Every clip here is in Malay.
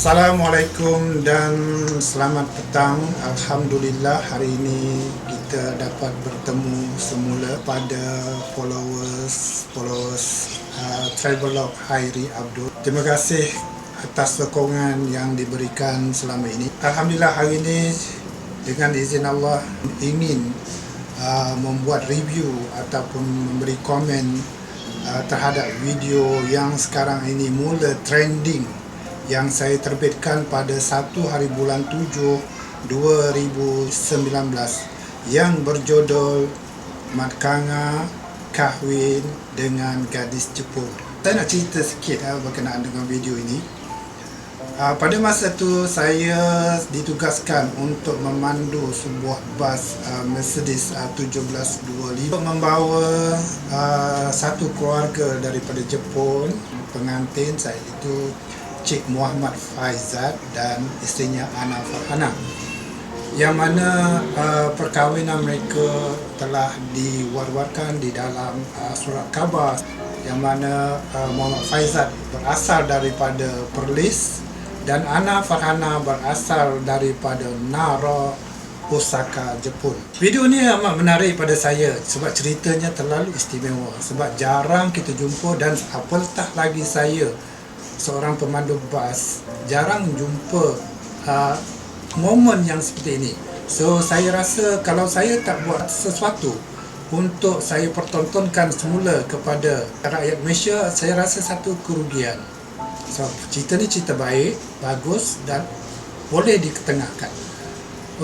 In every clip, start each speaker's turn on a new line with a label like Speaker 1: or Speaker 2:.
Speaker 1: Assalamualaikum dan selamat petang. Alhamdulillah hari ini kita dapat bertemu semula pada followers Travelog Hairi Abdul. Terima kasih atas sokongan yang diberikan selama ini. Alhamdulillah hari ini dengan izin Allah ingin membuat review ataupun memberi komen terhadap video yang sekarang ini mula trending yang saya terbitkan pada 1 hari bulan 7 2019 yang berjudul Mat-Kanga kahwin dengan gadis Jepun. Saya nak cerita sikit berkenaan dengan video ini. Pada masa tu saya ditugaskan untuk memandu sebuah bas Mercedes 1725 untuk membawa satu keluarga daripada Jepun. Pengantin saya itu Cik Muhammad Faizat dan isterinya Ana Farhana, yang mana perkahwinan mereka telah diwar-warkan di dalam surat khabar, yang mana Muhammad Faizat berasal daripada Perlis dan Ana Farhana berasal daripada Nara, Osaka, Jepun. Video ni amat menarik pada saya sebab ceritanya terlalu istimewa, sebab jarang kita jumpa, dan apatah lagi saya seorang pemandu bas jarang jumpa momen yang seperti ini. So saya rasa kalau saya tak buat sesuatu untuk saya pertontonkan semula kepada rakyat Malaysia, saya rasa satu kerugian. So cerita ni cerita baik, bagus dan boleh diketengahkan.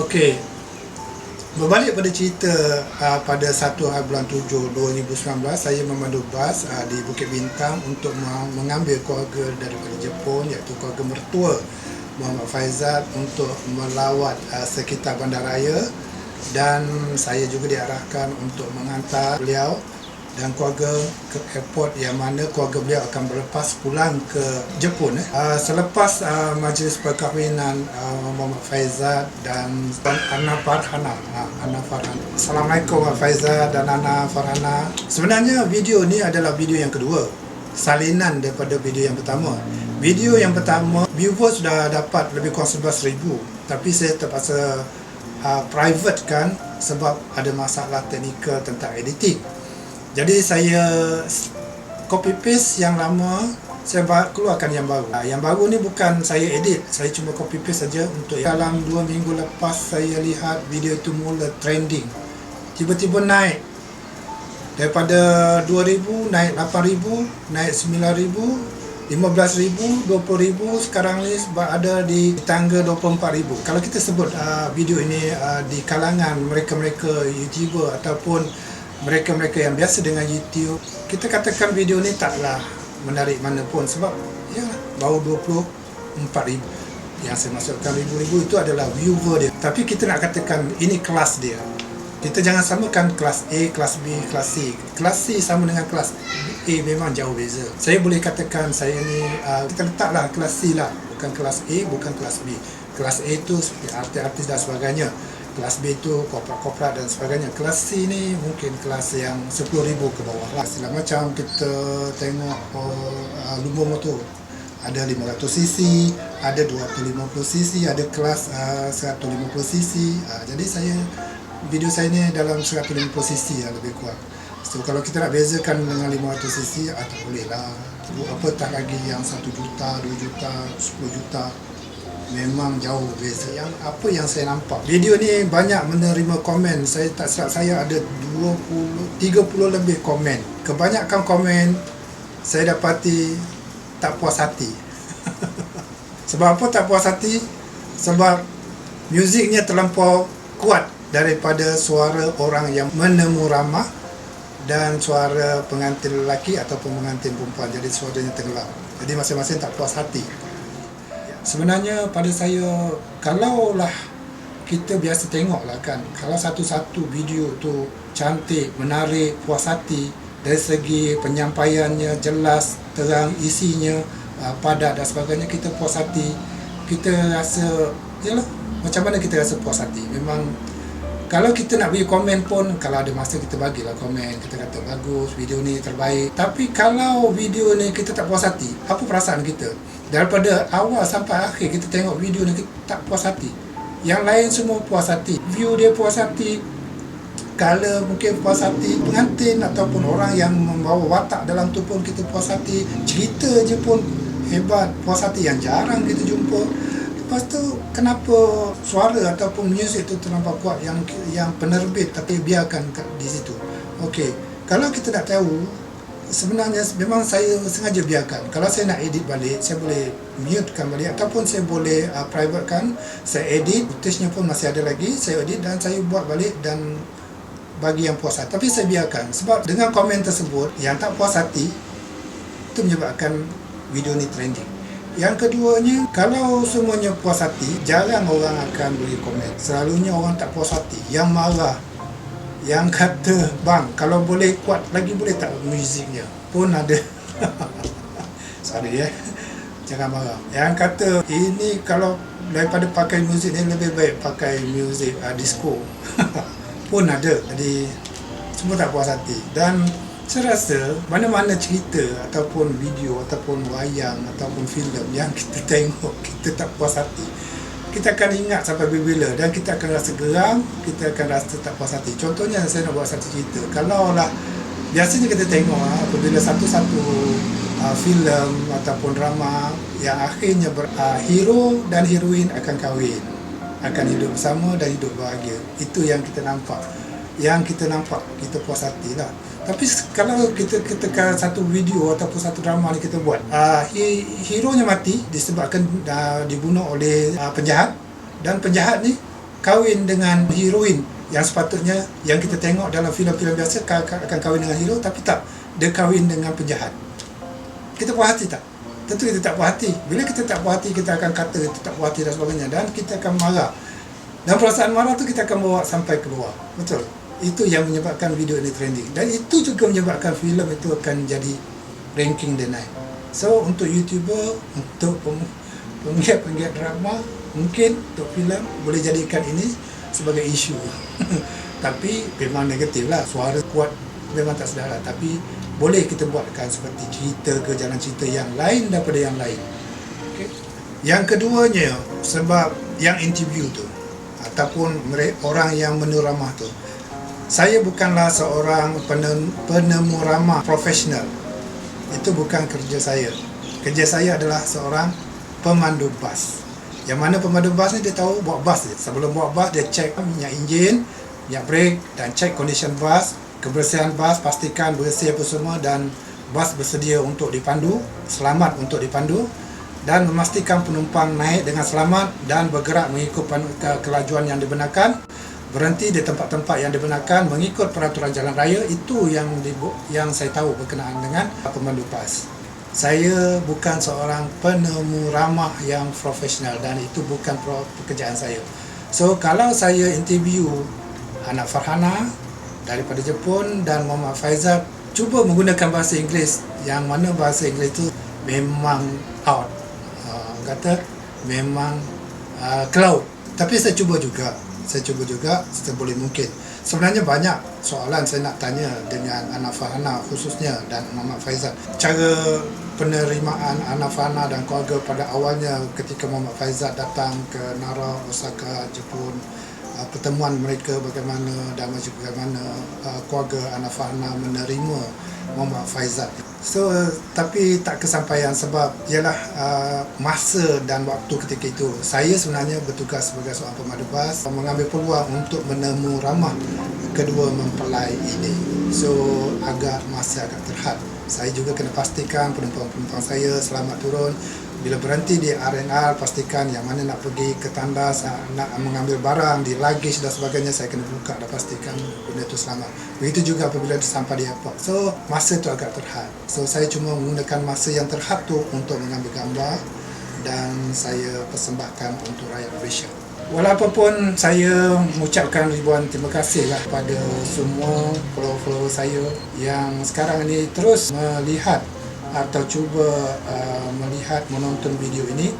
Speaker 1: Okey, berbalik pada cerita, pada 1 hari bulan 7 2019 saya memandu bas di Bukit Bintang untuk mengambil keluarga daripada Jepun, iaitu keluarga mertua Muhammad Faizat, untuk melawat sekitar bandaraya, dan saya juga diarahkan untuk mengantar beliau dan keluarga ke airport, yang mana keluarga beliau akan berlepas pulang ke Jepun. Selepas majlis perkahwinan Muhammad Faizat dan Ana Farhana. Assalamualaikum Muhammad Faizat dan Ana Farhana. Sebenarnya video ni adalah video yang kedua, salinan daripada video yang pertama. Video yang pertama viewer sudah dapat lebih kurang 11,000, tapi saya terpaksa private kan sebab ada masalah teknikal tentang editing. Jadi saya copy paste yang lama, saya keluarkan yang baru. Yang baru ni bukan saya edit, saya cuma copy paste saja untuk dalam 2 minggu lepas saya lihat video itu mula trending. Tiba-tiba naik daripada 2,000 naik 8,000, naik 9,000, 15,000, 20,000, sekarang ni ada di tangga 24,000. Kalau kita sebut video ini di kalangan mereka-mereka YouTuber ataupun mereka-mereka yang biasa dengan YouTube, kita katakan video ni taklah menarik mana pun, sebab ya baru 24,000. Yang saya maksudkan ribu-ribu itu adalah viewer dia. Tapi kita nak katakan ini kelas dia. Kita jangan samakan kelas A, kelas B, kelas C. Kelas C sama dengan kelas A memang jauh beza. Saya boleh katakan saya ni kita letaklah kelas C lah, bukan kelas A, bukan kelas B. Kelas A itu seperti artis-artis dan sebagainya. Kelas B itu korporat dan sebagainya. Kelas C ni mungkin kelas yang 10,000 ke bawah lah. Sila macam kita tengok lumba motor, ada 500cc, ada 250cc, ada kelas 150cc. Jadi video saya ni dalam 150cc lebih kurang. So kalau kita nak bezakan dengan 500cc, tak boleh lah. Apatah lagi yang 1 juta, 2 juta, 10 juta, memang jauh beza. Apa yang saya nampak, video ni banyak menerima komen. Saya tak silap saya ada 30 lebih komen. Kebanyakan komen saya dapati tak puas hati. Sebab apa tak puas hati? Sebab muziknya terlampau kuat daripada suara orang yang menemu ramah dan suara pengantin lelaki ataupun pengantin perempuan. Jadi suaranya tenggelam. Jadi masing-masing tak puas hati. Sebenarnya pada saya, kalaulah kita biasa tengok lah kan, kalau satu-satu video tu cantik, menarik, puas hati, dari segi penyampaiannya jelas, terang, isinya padat dan sebagainya, kita puas hati, kita rasa, yalah, macam mana kita rasa puas hati? Memang Kalau kita nak bagi komen pun, kalau ada masa kita bagilah komen, kita kata bagus, video ni terbaik. Tapi kalau video ni kita tak puas hati, apa perasaan kita? Daripada awal sampai akhir kita tengok video ni, kita tak puas hati. Yang lain semua puas hati, view dia puas hati, color mungkin puas hati, pengantin ataupun orang yang membawa watak dalam tu pun kita puas hati, cerita je pun hebat, puas hati, yang jarang kita jumpa. Lepas tu kenapa suara ataupun muzik tu terlampau kuat yang penerbit tapi biarkan di situ. Okey, kalau kita nak tahu, sebenarnya memang saya sengaja biarkan. Kalau saya nak edit balik, saya boleh mutekan balik ataupun saya boleh privatekan, saya edit, footage-nya pun masih ada lagi, saya edit dan saya buat balik dan bagi yang puas hati. Tapi saya biarkan sebab dengan komen tersebut yang tak puas hati itu menyebabkan video ni trending. Yang keduanya, kalau semuanya puas hati, jarang orang akan beri komen. Selalunya orang tak puas hati, yang marah, yang kata, bang, kalau boleh kuat lagi boleh tak muziknya, pun ada. Sorry jangan marah. Yang kata, ini kalau daripada pakai muzik ni lebih baik pakai muzik disco, pun ada. Jadi semua tak puas hati. Dan saya rasa mana-mana cerita ataupun video ataupun wayang ataupun filem yang kita tengok kita tak puas hati, kita akan ingat sampai bila dan kita akan rasa geram, kita akan rasa tak puas hati. Contohnya saya nak buat satu cerita. Kalau lah biasanya kita tengok apabila satu-satu filem ataupun drama yang akhirnya hero dan heroin akan kahwin, akan hidup bersama dan hidup bahagia. Itu yang kita nampak. Kita puas hati lah. Tapi kalau kita ketika satu video ataupun satu drama ni kita buat, hero-nya mati disebabkan dibunuh oleh penjahat, dan penjahat ni kahwin dengan heroin yang sepatutnya yang kita tengok dalam filem-filem biasa akan kahwin dengan hero, tapi tak, dia kahwin dengan penjahat. Kita puas hati tak? Tentu kita tak puas hati. Bila kita tak puas hati, kita akan kata kita tak puas hati dan sebagainya, dan kita akan marah. Dan perasaan marah tu kita akan bawa sampai keluar. Betul? Itu yang menyebabkan video ini trending. Dan itu juga menyebabkan filem itu akan jadi ranking dia naik. So, untuk YouTuber, untuk penggiat-penggiat drama, mungkin untuk filem boleh jadikan ini sebagai isu. Tapi memang negatif lah. Suara kuat memang tak sedar lah. Tapi boleh kita buatkan seperti cerita ke jalan cerita yang lain daripada yang lain. Okay. Yang keduanya, sebab yang interview tu ataupun orang yang meneramah tu, saya bukanlah seorang penemu ramah profesional. Itu bukan kerja saya. Kerja saya adalah seorang pemandu bas. Yang mana pemandu bas ni dia tahu bawa bas dia. Sebelum bawa bas, dia cek minyak enjin, minyak brake dan cek condition bas, kebersihan bas, pastikan bersih apa semua dan bas bersedia untuk dipandu, selamat untuk dipandu, dan memastikan penumpang naik dengan selamat dan bergerak mengikut kelajuan yang dibenarkan, berhenti di tempat-tempat yang dibenarkan mengikut peraturan jalan raya. Itu yang saya tahu berkenaan dengan pemandu bas. Saya bukan seorang penemu ramah yang profesional dan itu bukan pekerjaan saya. So, kalau saya interview anak Farhana daripada Jepun dan Muhammad Faizal, cuba menggunakan bahasa Inggeris yang mana bahasa Inggeris itu memang out. Kata memang cloud. Tapi saya cuba juga seboleh mungkin. Sebenarnya banyak soalan saya nak tanya dengan Ana Farhana khususnya dan Muhammad Faizal. Cara penerimaan Ana Farhana dan keluarga pada awalnya ketika Muhammad Faizal datang ke Nara, Osaka, Jepun, pertemuan mereka bagaimana dan bagaimana keluarga Ana Farhana menerima Muhammad Faizal. So, tapi tak kesampaian sebab ialah masa dan waktu ketika itu. Saya sebenarnya bertugas sebagai seorang pemandu bas, mengambil peluang untuk menemu ramah kedua mempelai ini. So, masa agak terhad. Saya juga kena pastikan penumpang-penumpang saya selamat turun. Bila berhenti di R&R, pastikan yang mana nak pergi ke tandas, nak mengambil barang di luggage dan sebagainya, saya kena buka dan pastikan benda itu selamat. Begitu juga apabila sampai di airport. So, masa itu agak terhad. So, saya cuma menggunakan masa yang terhad tu untuk mengambil gambar dan saya persembahkan untuk rakyat Malaysia. Walaupun saya mengucapkan ribuan terima kasih lah kepada semua follower-follower saya yang sekarang ini terus melihat atau cuba menonton video ini.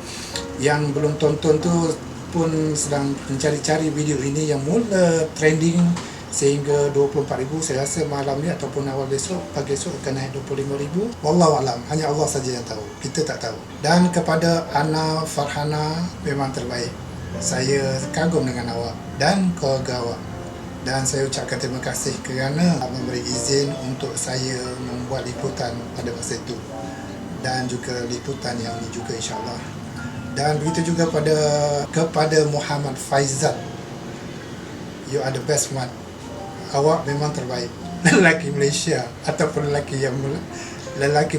Speaker 1: Yang belum tonton tu pun sedang mencari-cari video ini yang mula trending sehingga 24,000. Saya rasa malam ni ataupun awal besok, pagi esok akan naik 25,000. Wallahualam, hanya Allah saja yang tahu, kita tak tahu. Dan kepada Ana Farhana, memang terbaik. Saya kagum dengan awak dan keluarga awak, dan saya ucapkan terima kasih kerana memberi izin untuk saya membuat liputan pada masa itu, dan juga liputan yang ini juga insyaAllah. Dan begitu juga kepada Muhammad Faizal, you are the best man. Awak memang terbaik. Lelaki Malaysia ataupun lelaki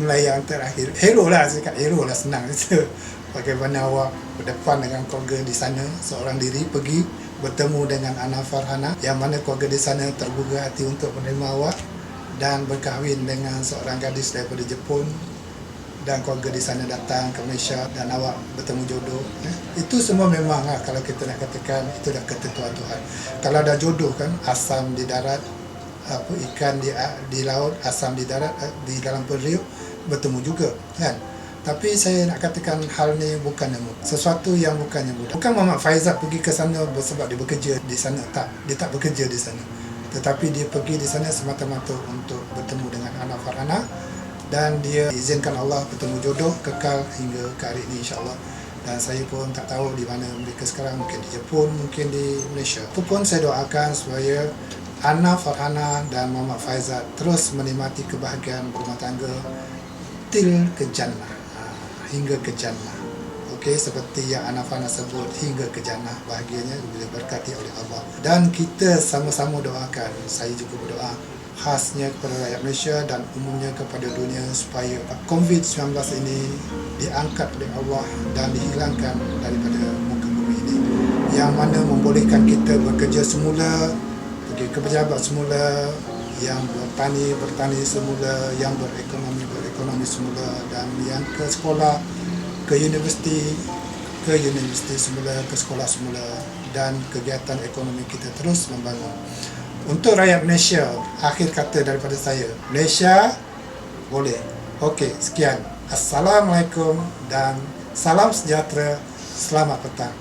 Speaker 1: Melayu yang terakhir. Hero lah, saya cakap hero lah, senang itu. Bagaimana awak berdepan dengan keluarga di sana seorang diri, pergi bertemu dengan Ana Farhana, yang mana keluarga di sana terbuka hati untuk menerima awak, dan berkahwin dengan seorang gadis daripada Jepun, dan keluarga di sana datang ke Malaysia dan awak bertemu jodoh. Itu semua memang kalau kita nak katakan itu dah ketentuan Tuhan. Kalau dah jodoh kan, asam di darat, ikan di laut, asam di darat, di dalam periuk bertemu juga kan. Tapi saya nak katakan hal ni bukannya sesuatu yang bukannya mudah. Bukan Muhammad Faizal pergi ke sana sebab dia bekerja di sana, tak, dia tak bekerja di sana. Tetapi dia pergi di sana semata-mata untuk bertemu dengan Ana Farhana, dan dia izinkan Allah bertemu jodoh kekal hingga ke hari ini insyaAllah. Dan saya pun tak tahu di mana mereka sekarang, mungkin di Jepun, mungkin di Malaysia. Itu pun saya doakan supaya Ana Farhana dan Muhammad Faizal terus menikmati kebahagiaan berumah tangga til ke jannah, hingga ke jannah. Okey, seperti yang Ana Farhana sebut, hingga ke jannah, bahagianya bila berkati oleh Allah. Dan kita sama-sama doakan, saya juga berdoa khasnya kepada rakyat Malaysia dan umumnya kepada dunia, supaya COVID-19 ini diangkat oleh Allah dan dihilangkan daripada muka bumi ini, yang mana membolehkan kita bekerja semula, pergi ke pejabat semula, yang bertani semula, yang berekonomi semula, dan yang ke sekolah, ke universiti semula, ke sekolah semula, dan kegiatan ekonomi kita terus membangun. Untuk rakyat Malaysia, akhir kata daripada saya, Malaysia boleh. Okey, sekian. Assalamualaikum dan salam sejahtera. Selamat petang.